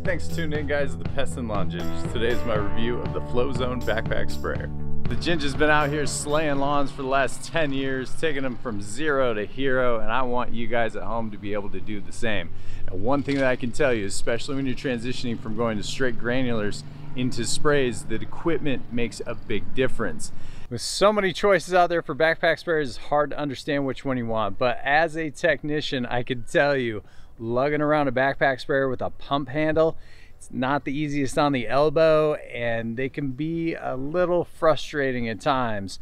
Thanks for tuning in, guys, to the Pest and Lawn Ginjas. Today is my review of the FlowZone backpack sprayer. The Ginja's been out here slaying lawns for the last 10 years, taking them from zero to hero, and I want you guys at home to be able to do the same. And one thing that I can tell you, especially when you're transitioning from going to straight granulars into sprays, that equipment makes a big difference. With so many choices out there for backpack sprayers, it's hard to understand which one you want. But as a technician, I can tell you, lugging around a backpack sprayer with a pump handle, it's not the easiest on the elbow, and they can be a little frustrating at times.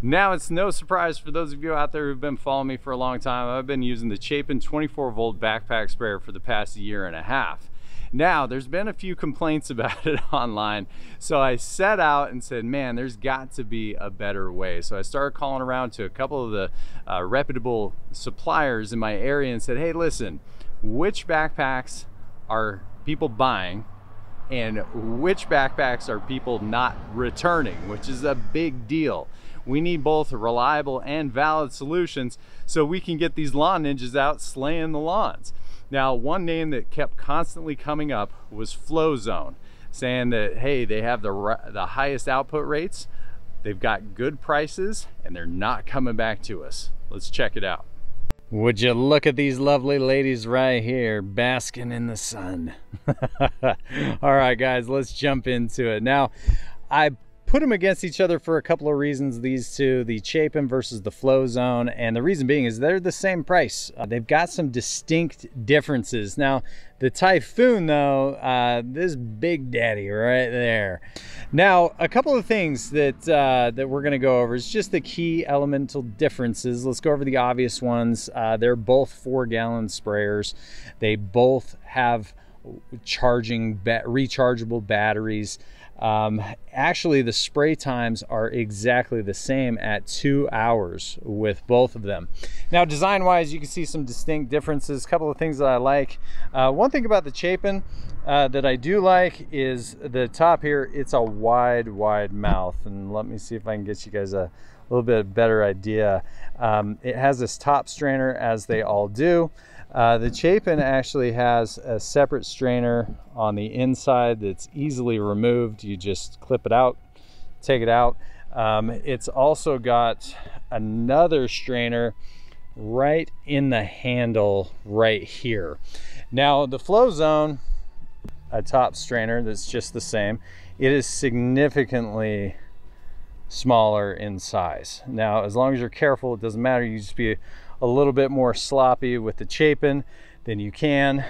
Now, it's no surprise for those of you out there who've been following me for a long time, I've been using the Chapin 24-volt backpack sprayer for the past year and a half. Now, there's been a few complaints about it online, so I set out and said, man, there's got to be a better way. So I started calling around to a couple of the reputable suppliers in my area and said, hey, listen, which backpacks are people buying and which backpacks are people not returning, which is a big deal. We need both reliable and valid solutions so we can get these lawn ninjas out slaying the lawns. Now, one name that kept constantly coming up was FlowZone, saying that, hey, they have the highest output rates, they've got good prices, and they're not coming back to us. Let's check it out. Would you look at these lovely ladies right here basking in the sun? All right, guys, let's jump into it. Now, I put them against each other for a couple of reasons, these two, the Chapin versus the FlowZone, and the reason being is they're the same price. They've got some distinct differences. Now, the Typhoon, though, this big daddy right there. Now, a couple of things that that we're gonna go over is just the key elemental differences. Let's go over the obvious ones. They're both 4-gallon sprayers. They both have rechargeable batteries. Actually, the spray times are exactly the same at 2 hours with both of them. Now, design wise, you can see some distinct differences. A couple of things that I like. One thing about the Chapin that I do like is the top here. It's a wide mouth, and let me see if I can get you guys a little bit better idea. It has this top strainer, as they all do. The Chapin actually has a separate strainer on the inside that's easily removed. You just clip it out, take it out. It's also got another strainer right in the handle right here. Now, the FlowZone, a top strainer that's just the same, it is significantly smaller in size. Now, as long as you're careful, it doesn't matter. You just be a little bit more sloppy with the Chapin than you can.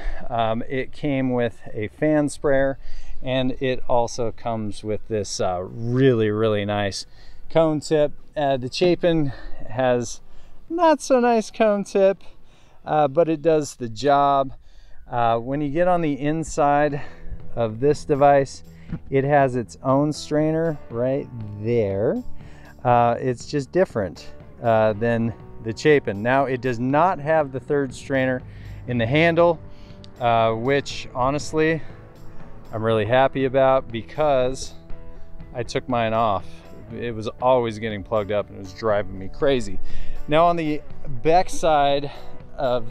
It came with a fan sprayer, and it also comes with this really nice cone tip. The Chapin has not so nice cone tip, but it does the job. When you get on the inside of this device, it has its own strainer right there. It's just different than the Chapin. Now, it does not have the third strainer in the handle, which honestly I'm really happy about, because I took mine off. It was always getting plugged up and it was driving me crazy. Now, on the back side of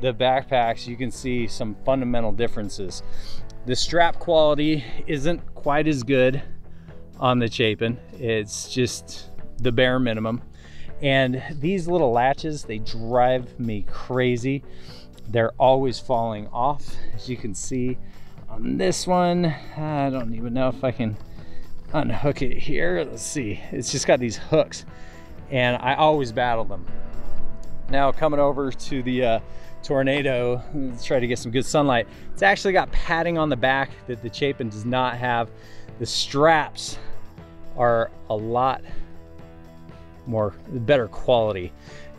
the backpacks, you can see some fundamental differences. The strap quality isn't quite as good on the Chapin. It's just the bare minimum. And these little latches, they drive me crazy. They're always falling off. As you can see on this one, I don't even know if I can unhook it here. Let's see. It's just got these hooks, and I always battle them. Now, coming over to the Tornado, let's try to get some good sunlight. It's actually got padding on the back that the Chapin does not have. The straps are a lot better quality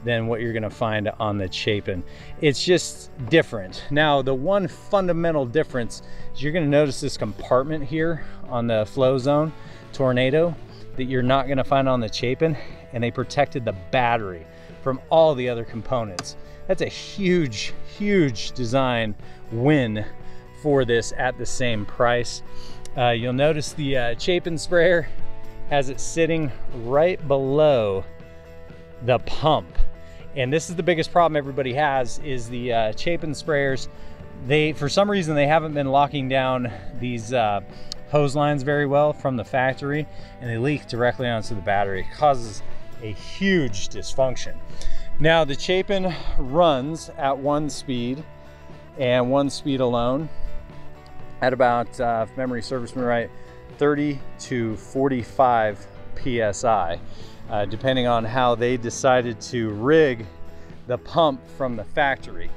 than what you're gonna find on the Chapin. It's just different. Now, the one fundamental difference is you're gonna notice this compartment here on the FlowZone Tornado that you're not gonna find on the Chapin, and they protected the battery from all the other components. That's a huge design win for this at the same price. You'll notice the Chapin sprayer has it sitting right below the pump. And this is the biggest problem everybody has, is the Chapin sprayers for some reason, they haven't been locking down these hose lines very well from the factory, and they leak directly onto the battery. It causes a huge dysfunction. Now the Chapin runs at 1 speed and 1 speed alone at about, if memory serves me right, 30 to 45 PSI, depending on how they decided to rig the pump from the factory.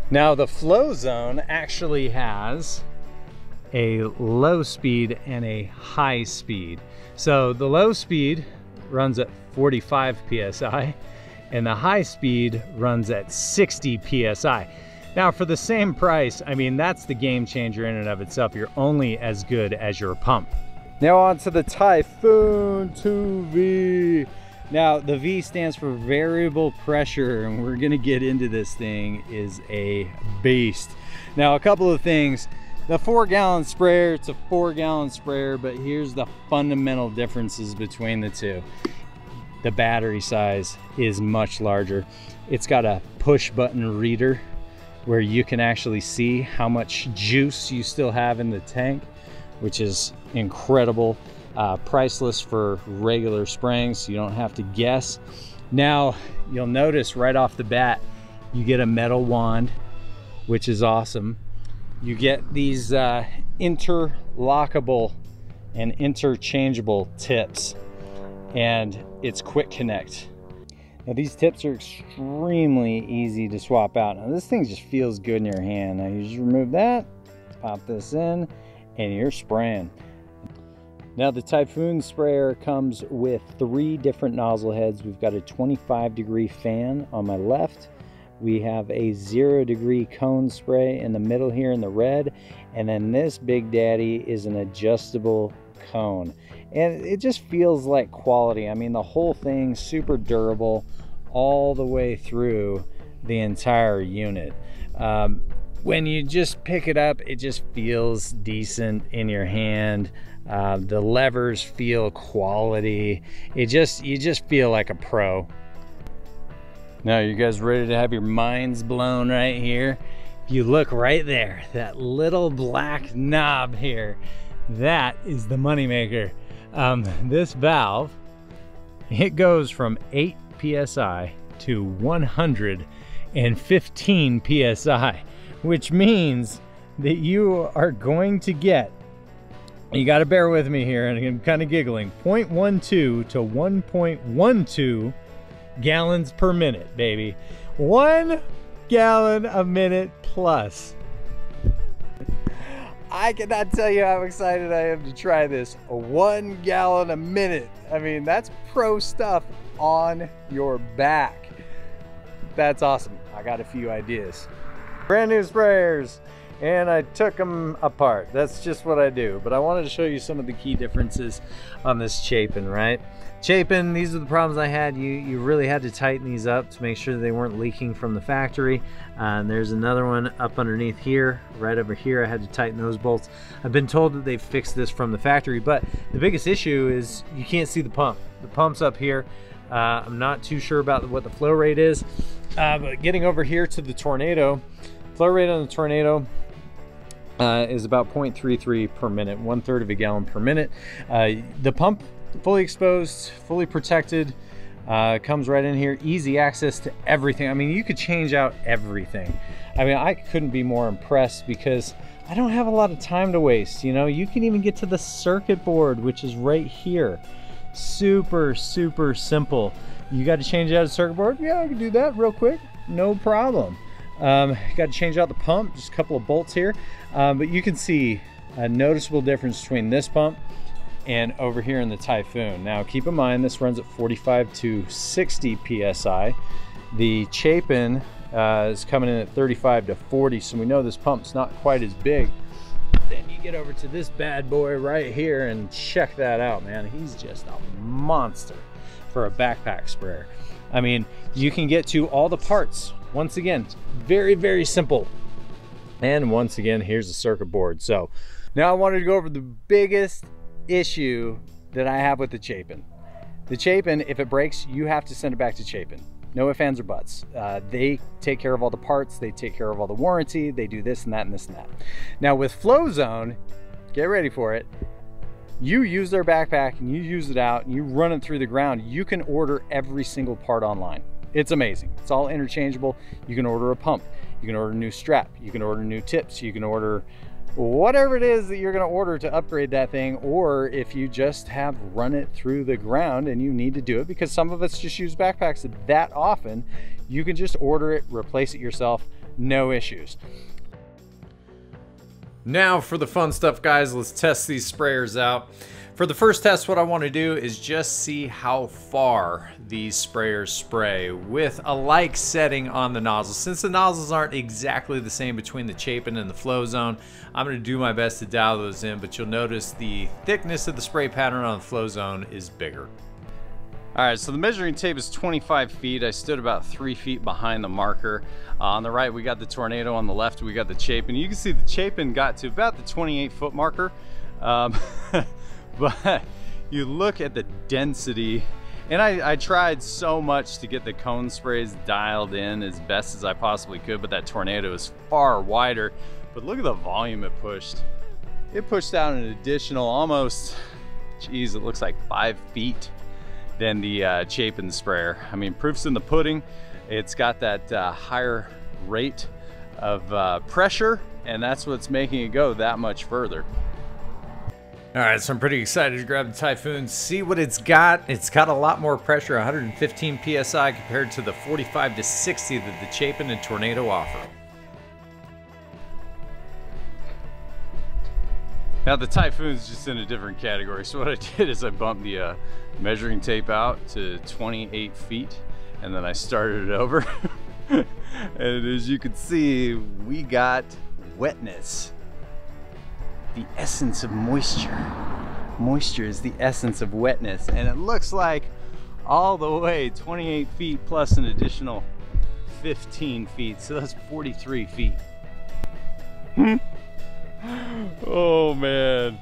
Now the FlowZone actually has a low speed and a high speed. So the low speed runs at 45 PSI and the high speed runs at 60 PSI. Now for the same price, I mean, that's the game changer in and of itself. You're only as good as your pump. Now on to the Typhoon 2V. Now the V stands for variable pressure, and we're gonna get into this thing. Is a beast. Now a couple of things. The 4-gallon sprayer, it's a 4-gallon sprayer, but here's the fundamental differences between the two. The battery size is much larger. It's got a push button reader where you can actually see how much juice you still have in the tank, which is incredible. Priceless for regular spraying, so you don't have to guess. Now you'll notice right off the bat you get a metal wand, which is awesome. You get these interlockable and interchangeable tips, and it's quick connect. Now these tips are extremely easy to swap out. Now this thing just feels good in your hand. Now you just remove that, pop this in, and you're spraying. Now the Typhoon sprayer comes with 3 different nozzle heads. We've got a 25-degree fan on my left. We have a 0-degree cone spray in the middle here in the red. And then this big daddy is an adjustable cone. And it just feels like quality. I mean, the whole thing super durable all the way through the entire unit. When you just pick it up, it just feels decent in your hand. The levers feel quality. You just feel like a pro. Now, you guys ready to have your minds blown right here? If you look right there, that little black knob here, that is the moneymaker. This valve, it goes from 8 PSI to 115 PSI, which means that you are going to get, you got to bear with me here, and I'm kind of giggling, 0.12 to 1.12 gallons per minute, baby. 1 gallon a minute plus. I cannot tell you how excited I am to try this. 1 gallon a minute. I mean, that's pro stuff on your back. That's awesome. I got a few ideas. Brand new sprayers, and I took them apart. That's just what I do. But I wanted to show you some of the key differences on this Chapin, right? Chapin, these are the problems I had. You really had to tighten these up to make sure they weren't leaking from the factory. And there's another one up underneath here, right over here. I had to tighten those bolts. I've been told that they've fixed this from the factory, but the biggest issue is you can't see the pump. The pump's up here. I'm not too sure about what the flow rate is, but getting over here to the Tornado, flow rate on the Tornado is about 0.33 per minute, 1/3 of a gallon per minute. The pump, fully exposed, fully protected, comes right in here, easy access to everything. I mean, you could change out everything. I mean, I couldn't be more impressed because I don't have a lot of time to waste. You know, you can even get to the circuit board, which is right here. Super, super simple. You got to change out a circuit board? Yeah, I can do that real quick, no problem. Got to change out the pump, just a couple of bolts here, but you can see a noticeable difference between this pump and over here in the Typhoon. Now keep in mind this runs at 45 to 60 PSI. The Chapin is coming in at 35 to 40, so we know this pump's not quite as big. Then you get over to this bad boy right here and check that out, man. He's just a monster for a backpack sprayer. I mean, you can get to all the parts. Once again, very, very simple. And once again, here's the circuit board. So now I wanted to go over the biggest issue that I have with the Chapin. The Chapin, if it breaks, you have to send it back to Chapin. No ifs, ands, or buts. They take care of all the parts, they take care of all the warranty, they do this and that and this and that. Now with FlowZone, get ready for it. You use their backpack and you use it out and you run it through the ground. You can order every single part online. It's amazing. It's all interchangeable. You can order a pump, you can order a new strap, you can order new tips, you can order whatever it is that you're going to order to upgrade that thing. Or if you just have run it through the ground and you need to do it, because some of us just use backpacks that often, you can just order it, replace it yourself, no issues. Now for the fun stuff, guys, let's test these sprayers out. For the first test, what I want to do is just see how far these sprayers spray with a like setting on the nozzle. Since the nozzles aren't exactly the same between the Chapin and the FlowZone, I'm going to do my best to dial those in, but you'll notice the thickness of the spray pattern on the FlowZone is bigger. All right, so the measuring tape is 25 feet. I stood about 3 feet behind the marker. On the right, we got the Tornado. On the left, we got the Chapin. You can see the Chapin got to about the 28-foot marker. But you look at the density, and I tried so much to get the cone sprays dialed in as best as I possibly could, but that Tornado is far wider. But look at the volume it pushed. It pushed out an additional almost, geez, it looks like 5 feet than the Chapin sprayer. I mean, proof's in the pudding. It's got that higher rate of pressure, and that's what's making it go that much further. All right, so I'm pretty excited to grab the Typhoon, see what it's got. It's got a lot more pressure, 115 PSI compared to the 45 to 60 that the Chapin and Tornado offer. Now the Typhoon's just in a different category. So what I did is I bumped the measuring tape out to 28 feet and then I started it over. And as you can see, we got wetness. The essence of moisture. Moisture is the essence of wetness, and it looks like all the way 28 feet plus an additional 15 feet, so that's 43 feet. Oh man,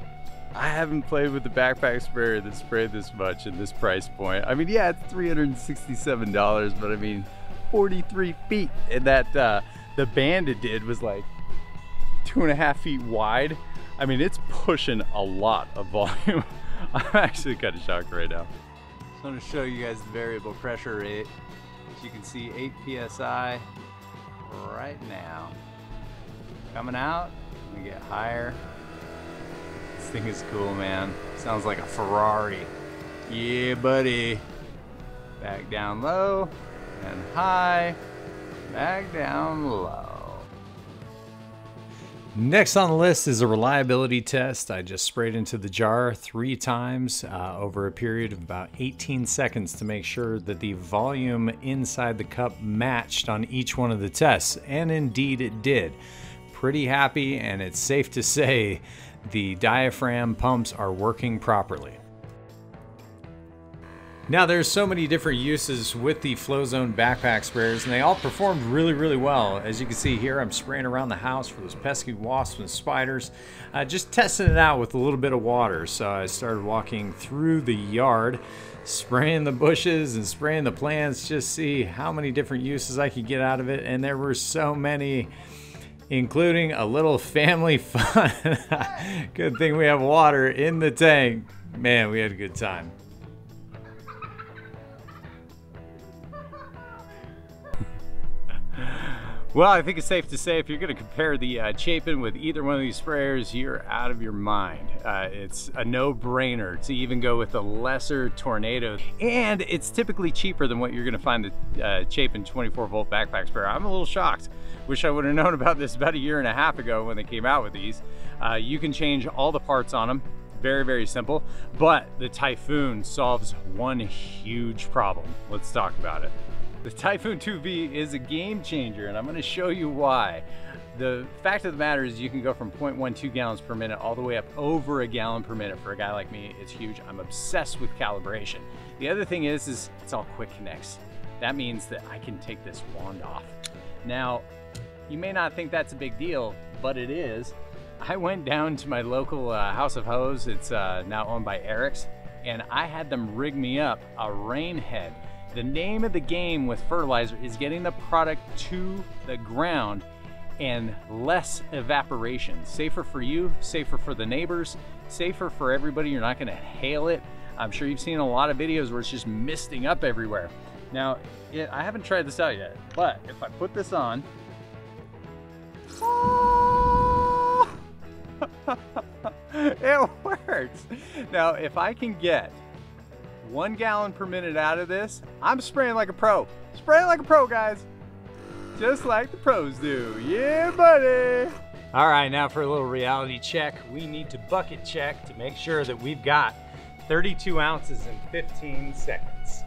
I haven't played with the backpack sprayer that sprayed this much at this price point. I mean, yeah, it's $367, but I mean 43 feet, and that the band it did was like 2.5 feet wide. I mean, it's pushing a lot of volume. I'm actually kind of shocked right now. So I'm going to show you guys the variable pressure rate. As you can see, 8 PSI right now. Coming out, we get higher. This thing is cool, man. Sounds like a Ferrari. Yeah, buddy. Back down low and high. Back down low. Next on the list is a reliability test. I just sprayed into the jar 3 times over a period of about 18 seconds to make sure that the volume inside the cup matched on each one of the tests, and indeed it did. Pretty happy, and it's safe to say the diaphragm pumps are working properly. Now there's so many different uses with the FlowZone backpack sprayers, and they all performed really, really well. As you can see here, I'm spraying around the house for those pesky wasps and spiders, just testing it out with a little bit of water. So I started walking through the yard, spraying the bushes and spraying the plants, just see how many different uses I could get out of it, and there were so many, including a little family fun. Good thing we have water in the tank. Man, we had a good time. Well, I think it's safe to say if you're going to compare the Chapin with either one of these sprayers, you're out of your mind. It's a no-brainer to even go with the lesser Tornado, and it's typically cheaper than what you're going to find the Chapin 24-volt backpack sprayer. I'm a little shocked. Wish I would have known about this about 1.5 years ago when they came out with these. You can change all the parts on them. Very, very simple. But the Typhoon solves one huge problem. Let's talk about it. The Typhoon 2V is a game changer, and I'm going to show you why. The fact of the matter is you can go from 0.12 gallons per minute all the way up over 1 gallon per minute. For a guy like me, it's huge. I'm obsessed with calibration. The other thing is it's all quick connects. That means that I can take this wand off. Now, you may not think that's a big deal, but it is. I went down to my local House of Hose. It's now owned by Eric's, and I had them rig me up a rain head. The name of the game with fertilizer is getting the product to the ground and less evaporation. Safer for you, safer for the neighbors, safer for everybody. You're not gonna hail it. I'm sure you've seen a lot of videos where it's just misting up everywhere. Now, I haven't tried this out yet, but if I put this on, it works. Now, if I can get 1 gallon per minute out of this, I'm spraying like a pro. Spraying like a pro, guys. Just like the pros do. Yeah, buddy. All right, now for a little reality check. We need to bucket check to make sure that we've got 32 ounces in 15 seconds.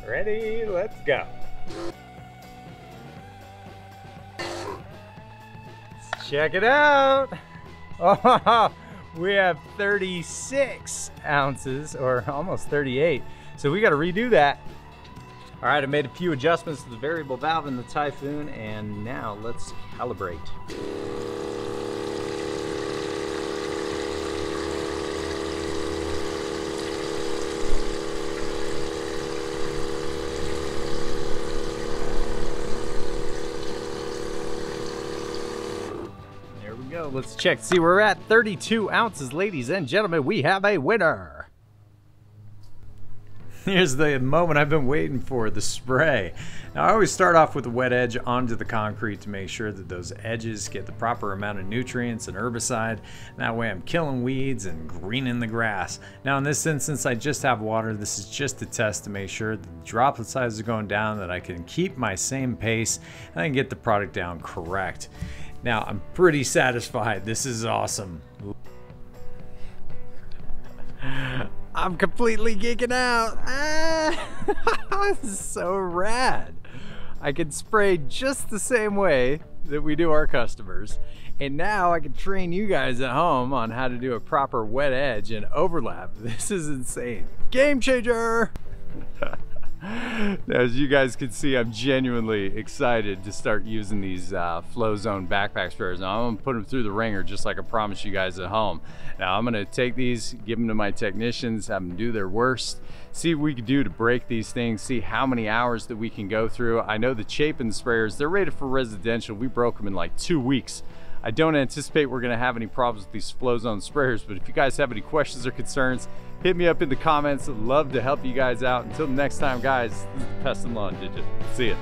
Ready? Let's go. Let's check it out. Oh, we have 36 ounces, or almost 38. So we got to redo that. All right, I made a few adjustments to the variable valve in the Typhoon, and now let's calibrate. There we go. Let's check to see where we're at. 32 ounces, ladies and gentlemen. We have a winner. Here's the moment I've been waiting for, the spray. Now I always start off with a wet edge onto the concrete to make sure that those edges get the proper amount of nutrients and herbicide. That way I'm killing weeds and greening the grass. Now in this instance I just have water. This is just a test to make sure that the droplet size is going down, that I can keep my same pace and I can get the product down correct. Now I'm pretty satisfied. This is awesome. I'm completely geeking out. This is so rad. I can spray just the same way that we do our customers. And now I can train you guys at home on how to do a proper wet edge and overlap. This is insane. Game changer. Now, as you guys can see, I'm genuinely excited to start using these FlowZone backpack sprayers. Now, I'm gonna put them through the ringer just like I promised you guys at home. Now, I'm gonna take these, give them to my technicians, have them do their worst, see what we can do to break these things, see how many hours that we can go through. I know the Chapin sprayers, they're rated for residential. We broke them in like 2 weeks. I don't anticipate we're gonna have any problems with these FlowZone sprayers, but if you guys have any questions or concerns, hit me up in the comments. I'd love to help you guys out. Until next time, guys, this is the Pest and Lawn Digit. See ya.